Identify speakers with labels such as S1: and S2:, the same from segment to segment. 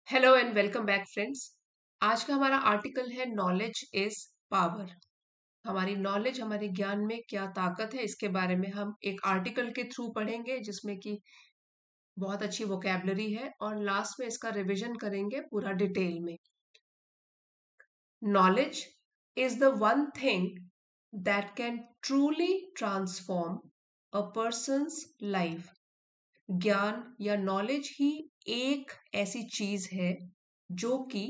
S1: Hello and welcome back friends. आज का हमारा आर्टिकल है नॉलेज इज पावर। हमारी नॉलेज, हमारे ज्ञान में क्या ताकत है, इसके बारे में हम एक आर्टिकल के थ्रू पढ़ेंगे जिसमें कि बहुत अच्छी वोकैबलरी है और लास्ट में इसका रिवीजन करेंगे पूरा डिटेल में। Knowledge is the one thing that can truly transform a persons life. ज्ञान या नॉलेज ही एक ऐसी चीज है जो कि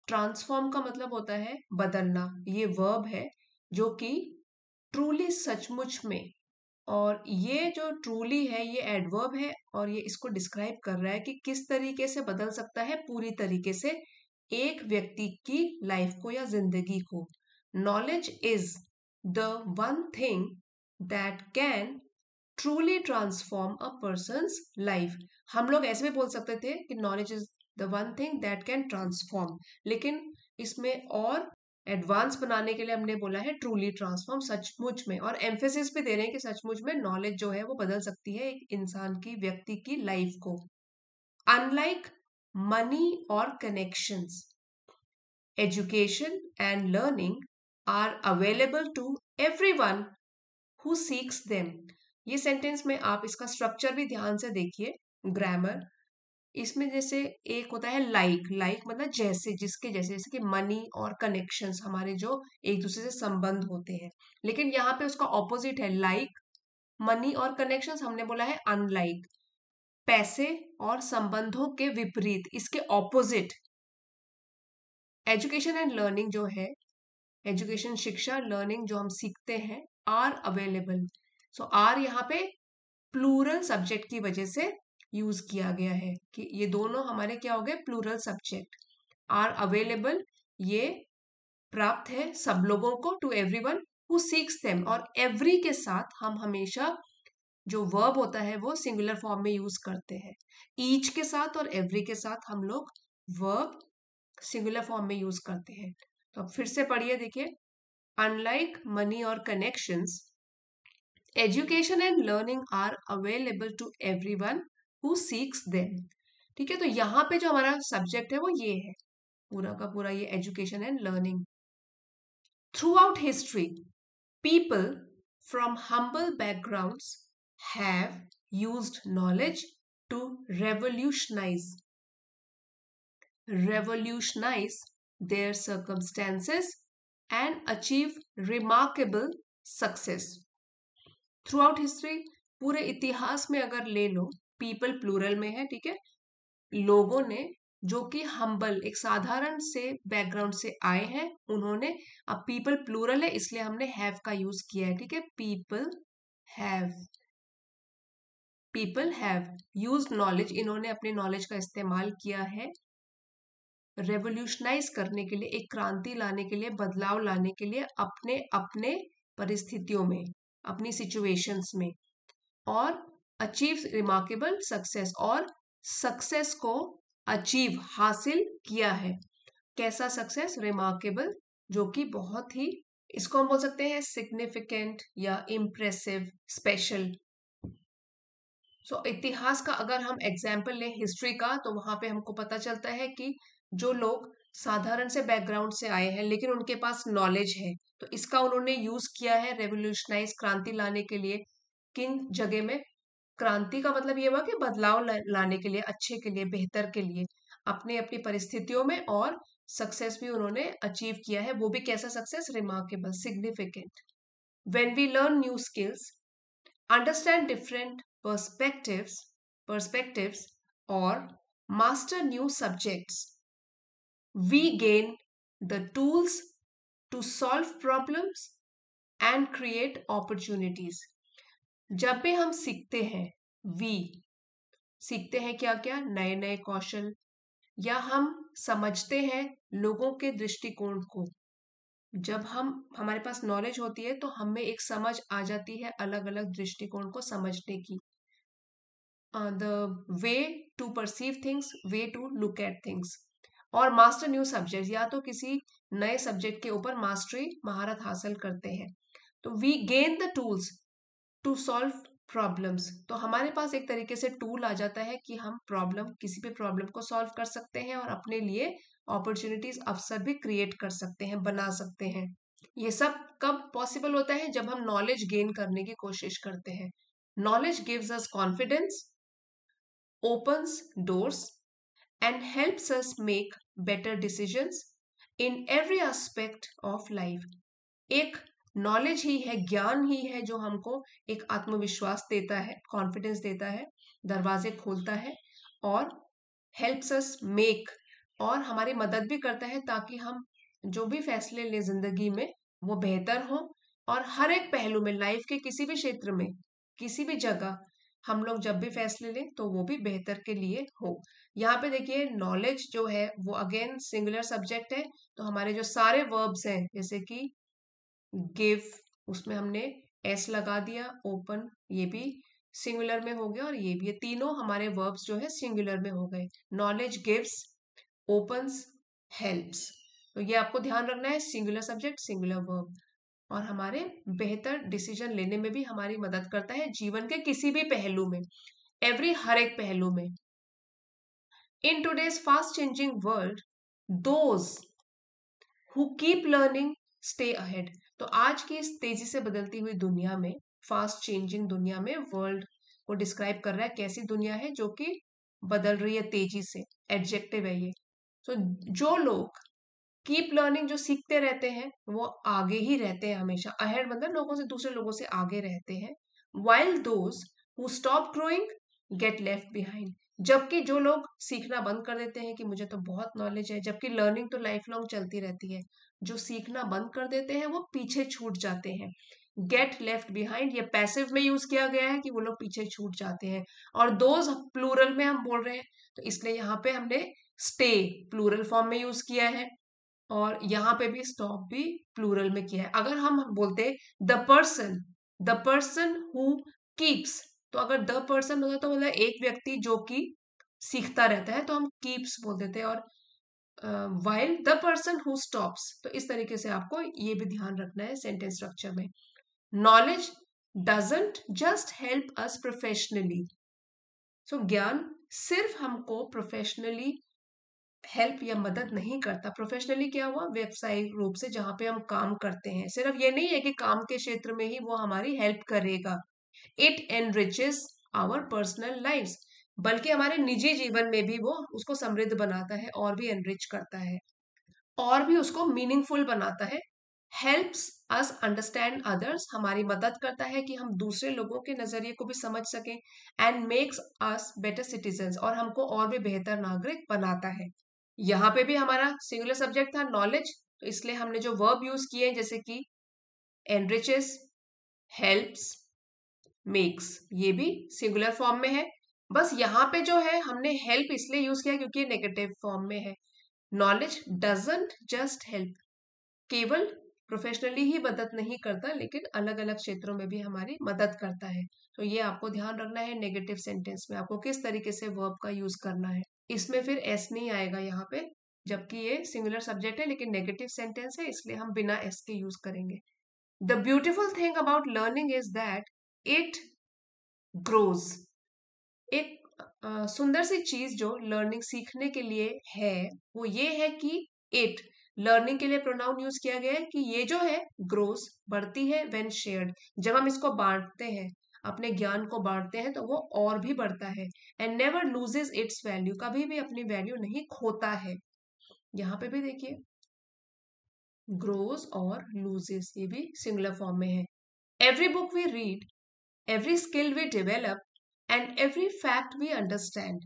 S1: ट्रांसफॉर्म का मतलब होता है बदलना। ये वर्ब है जो कि ट्रूली सचमुच में, और ये जो ट्रूली है ये एडवर्ब है और ये इसको डिस्क्राइब कर रहा है कि किस तरीके से बदल सकता है पूरी तरीके से एक व्यक्ति की लाइफ को या जिंदगी को। Knowledge is the one thing that can truly transform a persons life. हम लोग ऐसे भी बोल सकते थे कि knowledge is the one thing that can transform, लेकिन इसमें और एडवांस बनाने के लिए हमने बोला है ट्रूली ट्रांसफॉर्म, सचमुच में, और एम्फेसिस भी दे रहे हैं कि सचमुच में नॉलेज जो है वो बदल सकती है एक इंसान की, व्यक्ति की लाइफ को। अनलाइक मनी और connections, education and learning are available to everyone who seeks them. ये सेंटेंस में आप इसका स्ट्रक्चर भी ध्यान से देखिए, ग्रामर। इसमें जैसे एक होता है लाइक, लाइक मतलब जैसे, जिसके जैसे, जैसे कि मनी और कनेक्शंस, हमारे जो एक दूसरे से संबंध होते हैं। लेकिन यहाँ पे उसका ऑपोजिट है, लाइक मनी और कनेक्शंस हमने बोला है अनलाइक, पैसे और संबंधों के विपरीत, इसके ऑपोजिट। एजुकेशन एंड लर्निंग जो है, एजुकेशन शिक्षा, लर्निंग जो हम सीखते हैं, आर अवेलेबल। सो आर यहाँ पे प्लूरल सब्जेक्ट की वजह से यूज किया गया है कि ये दोनों हमारे क्या हो गए, प्लूरल सब्जेक्ट। आर अवेलेबल, ये प्राप्त है सब लोगों को, to everyone who seeks them, और एवरी के साथ हम हमेशा जो वर्ब होता है वो सिंगुलर फॉर्म में यूज करते हैं। ईच के साथ और एवरी के साथ हम लोग वर्ब सिंगुलर फॉर्म में यूज करते हैं। तो अब फिर से पढ़िए, देखिए। अनलाइक मनी और connections, education and learning are available to everyone who seeks them. ठीक है, तो यहाँ पे जो हमारा सब्जेक्ट है वो ये है, पूरा का पूरा ये education and learning. Throughout history, people from humble backgrounds have used knowledge to revolutionize revolutionize their circumstances and achieve remarkable success. Throughout history, पूरे इतिहास में अगर ले लो, पीपल प्लूरल में है, ठीक है, लोगों ने जो कि हम्बल, एक साधारण से बैकग्राउंड से आए हैं, उन्होंने, अब पीपल प्लूरल है इसलिए हमने हैव का यूज किया है, ठीक है, have people have used knowledge, इन्होंने अपने नॉलेज का इस्तेमाल किया है रेवोल्यूशनाइज करने के लिए, एक क्रांति लाने के लिए, बदलाव लाने के लिए अपने अपने परिस्थितियों में, अपनी सिचुएशंस में, और अचीव रिमार्केबल सक्सेस, और सक्सेस को अचीव, हासिल किया है। कैसा सक्सेस? रिमार्केबल, जो कि बहुत ही, इसको हम बोल सकते हैं सिग्निफिकेंट या इम्प्रेसिव, स्पेशल। सो इतिहास का अगर हम एग्जाम्पल लें हिस्ट्री का, तो वहां पे हमको पता चलता है कि जो लोग साधारण से बैकग्राउंड से आए हैं लेकिन उनके पास नॉलेज है, तो इसका उन्होंने यूज किया है रेवोल्यूशनाइज, क्रांति लाने के लिए। किन जगह में? क्रांति का मतलब ये हुआ कि बदलाव लाने के लिए, अच्छे के लिए, बेहतर के लिए, अपने अपनी परिस्थितियों में, और सक्सेस भी उन्होंने अचीव किया है, वो भी कैसा success? Remarkable, significant. When we learn new skills, understand different perspectives, or master new subjects, we gain the tools to solve problems and create opportunities. जब भी हम सीखते हैं, वी सीखते हैं क्या क्या? नए नए कौशल, या हम समझते हैं लोगों के दृष्टिकोण को। जब हम, हमारे पास नॉलेज होती है तो हमें एक समझ आ जाती है अलग अलग दृष्टिकोण को समझने की। The way to perceive things, way to look at things. और मास्टर न्यू सब्जेक्ट, या तो किसी नए सब्जेक्ट के ऊपर मास्टरी, महारत हासिल करते हैं। तो we gain the tools to solve problems, तो हमारे पास एक तरीके से टूल आ जाता है कि हम किसी भी प्रॉब्लम को सॉल्व कर सकते हैं और अपने लिए अपॉर्चुनिटीज, अवसर भी क्रिएट कर सकते हैं, बना सकते हैं। ये सब कब पॉसिबल होता है? जब हम नॉलेज गेन करने की कोशिश करते हैं। Knowledge gives us confidence, opens doors, and helps us make better decisions in every aspect of life. एक नॉलेज ही है, ज्ञान ही है जो हमको एक आत्मविश्वास देता है, कॉन्फिडेंस देता है, दरवाजे खोलता है और हेल्प्स अस मेक, और हमारी मदद भी करता है ताकि हम जो भी फैसले लें जिंदगी में वो बेहतर हो, और हर एक पहलू में, लाइफ के किसी भी क्षेत्र में, किसी भी जगह हम लोग जब भी फैसले लें तो वो भी बेहतर के लिए हो। यहाँ पे देखिए नॉलेज जो है वो अगेन सिंगुलर सब्जेक्ट है, तो हमारे जो सारे वर्ब्स हैं जैसे कि गिव, उसमें हमने एस लगा दिया, ओपन ये भी सिंगुलर में हो गया, और ये भी, ये तीनों हमारे वर्ब्स जो है सिंगुलर में हो गए। नॉलेज गिव्स, ओपन्स, हेल्प्स, तो ये आपको ध्यान रखना है, सिंगुलर सब्जेक्ट सिंगुलर वर्ब, और हमारे बेहतर डिसीजन लेने में भी हमारी मदद करता है जीवन के किसी भी पहलू में, हर एक पहलू में। In today's fast changing world, those who keep learning stay ahead, तो आज की इस तेजी से बदलती हुई दुनिया में, फास्ट चेंजिंग दुनिया में, वर्ल्ड को डिस्क्राइब कर रहा है, कैसी दुनिया है जो कि बदल रही है तेजी से, एडजेक्टिव है ये। तो जो लोग कीप लर्निंग, जो सीखते रहते हैं, वो आगे ही रहते हैं हमेशा, अहेड मतलब लोगों से, दूसरे लोगों से आगे रहते हैं। While those who stop growing get left behind, जबकि जो लोग सीखना बंद कर देते हैं कि मुझे तो बहुत नॉलेज है, जबकि लर्निंग तो लाइफ लॉन्ग चलती रहती है, जो सीखना बंद कर देते हैं वो पीछे छूट जाते हैं। गेट लेफ्ट बिहाइंड ये पैसिव में यूज किया गया है कि वो लोग पीछे छूट जाते हैं, और दोज प्लूरल में हम बोल रहे हैं, तो इसलिए यहाँ पे हमने स्टे प्लूरल फॉर्म में यूज किया है, और यहाँ पे भी स्टॉप भी प्लूरल में किया है। अगर हम बोलते द पर्सन हु कीप्स, तो अगर द पर्सन होता तो मतलब एक व्यक्ति जो कि सीखता रहता है, तो हम कीप्स बोल देते हैं, और while the person who stops, तो इस तरीके से आपको ये भी ध्यान रखना है सेंटेंस स्ट्रक्चर में। Knowledge doesn't just help us professionally, so ज्ञान सिर्फ हमको प्रोफेशनली हेल्प या मदद नहीं करता। प्रोफेशनली क्या हुआ? व्यवसायिक रूप से जहां पे हम काम करते हैं, सिर्फ ये नहीं है कि काम के क्षेत्र में ही वो हमारी हेल्प करेगा। It enriches our personal lives, बल्कि हमारे निजी जीवन में भी वो उसको समृद्ध बनाता है और भी एनरिच करता है और भी उसको मीनिंगफुल बनाता है। हेल्प्स अस अंडरस्टैंड अदर्स, हमारी मदद करता है कि हम दूसरे लोगों के नजरिए को भी समझ सकें। And makes us better citizens, और हमको और भी बेहतर नागरिक बनाता है। यहाँ पे भी हमारा सिंगुलर सब्जेक्ट था नॉलेज, तो इसलिए हमने जो वर्ब यूज किए जैसे कि एनरिचेस, हेल्प्स, मेक्स, ये भी सिंगुलर फॉर्म में है। बस यहाँ पे जो है हमने हेल्प इसलिए यूज किया क्योंकि नेगेटिव फॉर्म में है। नॉलेज डजंट जस्ट हेल्प, केवल प्रोफेशनली ही मदद नहीं करता, लेकिन अलग अलग क्षेत्रों में भी हमारी मदद करता है। तो ये आपको ध्यान रखना है, नेगेटिव सेंटेंस में आपको किस तरीके से वर्ब का यूज करना है। इसमें फिर एस नहीं आएगा यहाँ पे, जबकि ये सिंगुलर सब्जेक्ट है लेकिन नेगेटिव सेंटेंस है, इसलिए हम बिना एस के यूज करेंगे। The beautiful thing about learning is that it grows, एक सुंदर सी चीज जो लर्निंग सीखने के लिए है वो ये है कि इट, लर्निंग के लिए प्रोनाउन यूज किया गया है कि ये जो है ग्रोस, बढ़ती है, व्हेन शेयर्ड, जब हम इसको बांटते हैं, अपने ज्ञान को बांटते हैं तो वो और भी बढ़ता है। And never loses it's value, कभी भी अपनी वैल्यू नहीं खोता है। यहाँ पे भी देखिए ग्रोस और लूजेस, ये भी सिंगुलर फॉर्म में है। Every book we read, every skill we develop, and every fact we understand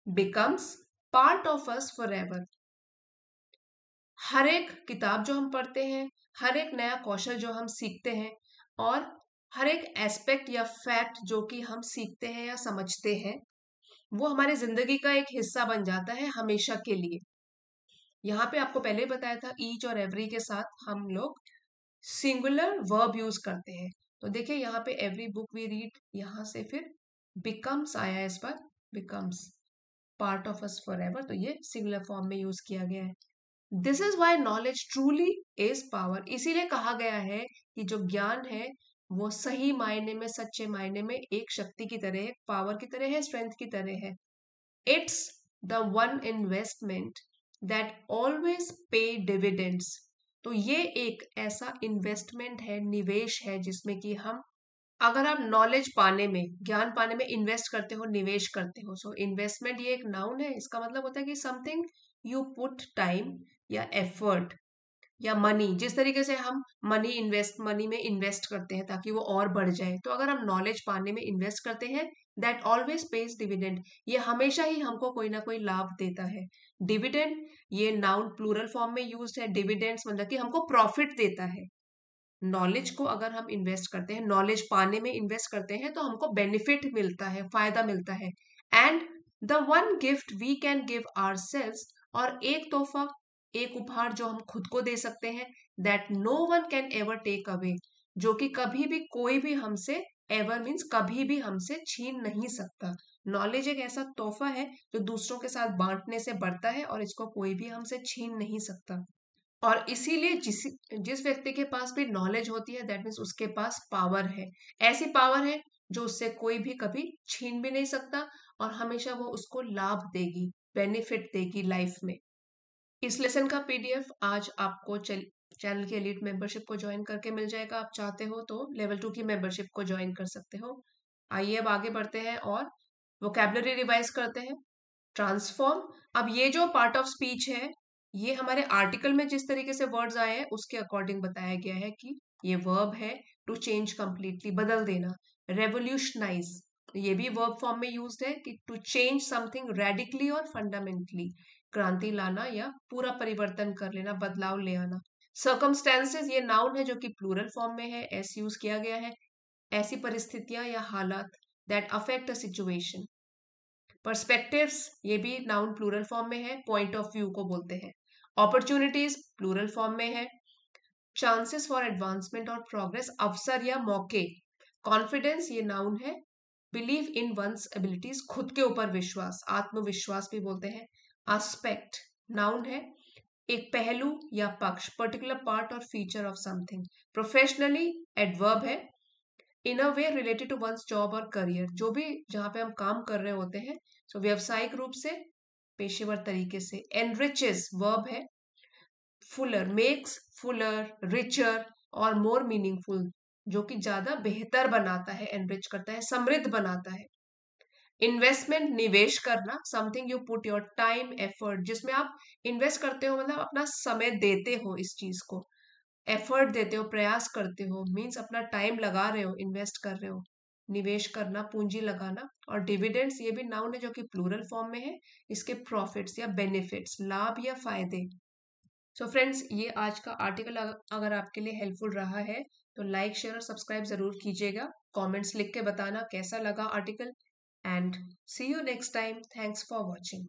S1: becomes part of us forever, हर एक किताब जो हम पढ़ते हैं, हर एक नया कौशल जो हम सीखते हैं, और हर एक एस्पेक्ट या फैक्ट जो कि हम सीखते हैं या समझते हैं, वो हमारी जिंदगी का एक हिस्सा बन जाता है हमेशा के लिए। यहाँ पे आपको पहले ही बताया था ईच और एवरी के साथ हम लोग सिंगुलर वर्ब यूज करते हैं। तो देखिए यहाँ पे एवरी बुक वी रीड, यहाँ से फिर बिकम्स आया है, इस पर becomes part of us forever, तो ये सिंगुलर फॉर्म में यूज किया गया है। This is why knowledge truly is power, इसीलिए कहा गया है कि जो ज्ञान है वो सही मायने में, सच्चे मायने में एक शक्ति की तरह है, पावर की तरह है, स्ट्रेंथ की तरह है। It's the one investment that always पे डिविडेंड्स। तो ये एक ऐसा इन्वेस्टमेंट है, निवेश है, जिसमें कि हम, अगर आप नॉलेज पाने में, ज्ञान पाने में इन्वेस्ट करते हो, निवेश करते हो। सो इन्वेस्टमेंट ये एक नाउन है, इसका मतलब होता है कि समथिंग यू पुट टाइम या एफर्ट या मनी, जिस तरीके से हम मनी में इन्वेस्ट करते हैं ताकि वो और बढ़ जाए। तो अगर हम नॉलेज पाने में इन्वेस्ट करते हैं, दैट ऑलवेज पेज डिविडेंड, ये हमेशा ही हमको कोई ना कोई लाभ देता है। डिविडेंड ये नाउन प्लूरल फॉर्म में यूज है। डिविडेंड्स मतलब कि हमको प्रॉफिट देता है। नॉलेज को अगर हम इन्वेस्ट करते हैं, नॉलेज पाने में इन्वेस्ट करते हैं, तो हमको बेनिफिट मिलता है, फायदा मिलता है। And the one gift we can give ourselves, और एक तोहफा, एक उपहार जो हम खुद को दे सकते हैं, that no one can ever take away, जो कि कभी भी कोई भी हमसे, एवर मीन्स कभी भी हमसे छीन नहीं सकता। नॉलेज एक ऐसा तोहफा है जो दूसरों के साथ बांटने से बढ़ता है, और इसको कोई भी हमसे छीन नहीं सकता। और इसीलिए जिस व्यक्ति के पास भी नॉलेज होती है, दैट मीन्स उसके पास पावर है। ऐसी पावर है जो उससे कोई भी कभी छीन भी नहीं सकता, और हमेशा वो उसको लाभ देगी, बेनिफिट देगी लाइफ में। इस लेसन का पीडीएफ आज आपको चैनल की एलीट मेंबरशिप को ज्वाइन करके मिल जाएगा। आप चाहते हो तो लेवल 2 की मेंबरशिप को ज्वाइन कर सकते हो। आइए अब आगे बढ़ते हैं और वोकैबुलरी रिवाइज करते हैं। ट्रांसफॉर्म, अब ये जो पार्ट ऑफ स्पीच है, ये हमारे आर्टिकल में जिस तरीके से वर्ड्स आए हैं उसके अकॉर्डिंग बताया गया है कि ये वर्ब है टू चेंज कंप्लीटली, बदल देना। रेवोल्यूशनाइज, ये भी वर्ब फॉर्म में यूज्ड है कि टू चेंज समथिंग रेडिकली और फंडामेंटली, क्रांति लाना या पूरा परिवर्तन कर लेना, बदलाव ले आना। सर्कमस्टेंसेस ये नाउन है जो कि प्लूरल फॉर्म में है, एस यूज किया गया है। ऐसी परिस्थितियां या हालात, that affect a situation. Perspectives ये भी नाउन प्लूरल फॉर्म में है, पॉइंट ऑफ व्यू को बोलते हैं। अपॉर्चुनिटीज प्लूरल फॉर्म में है। चांसेस फॉर एडवांसमेंट और प्रोग्रेस, अवसर या मौके। कॉन्फिडेंस ये नाउन है। बिलीव इन वंस एबिलिटीज, खुद के ऊपर विश्वास, आत्मविश्वास भी बोलते हैं। एस्पेक्ट नाउन है, एक पहलू या पक्ष, पर्टिकुलर पार्ट और feature of something. Professionally adverb है, इन अ वे रिलेटेड टू वंस जॉब और करियर, जो भी जहां पे हम काम कर रहे होते हैं, सो व्यावसायिक रूप से, पेशेवर तरीके से। एनरिचेस वर्ब है, फुलर, मेक्स फुलर, रिचर और मोर मीनिंगफुल, जो कि ज्यादा बेहतर बनाता है, एनरिच करता है, समृद्ध बनाता है। इन्वेस्टमेंट निवेश करना, something you put your time effort, जिसमें आप इन्वेस्ट करते हो, मतलब अपना समय देते हो इस चीज को, एफर्ट देते हो, प्रयास करते हो, मीन्स अपना टाइम लगा रहे हो, इन्वेस्ट कर रहे हो। निवेश करना, पूंजी लगाना। और डिविडेंड्स ये भी नाउन है जो कि प्लूरल फॉर्म में है, इसके प्रॉफिट्स या बेनिफिट्स, लाभ या फायदे। सो फ्रेंड्स, ये आज का आर्टिकल अगर आपके लिए हेल्पफुल रहा है तो लाइक, शेयर और सब्सक्राइब जरूर कीजिएगा। कमेंट्स लिख के बताना कैसा लगा article, and see you next time. Thanks for watching.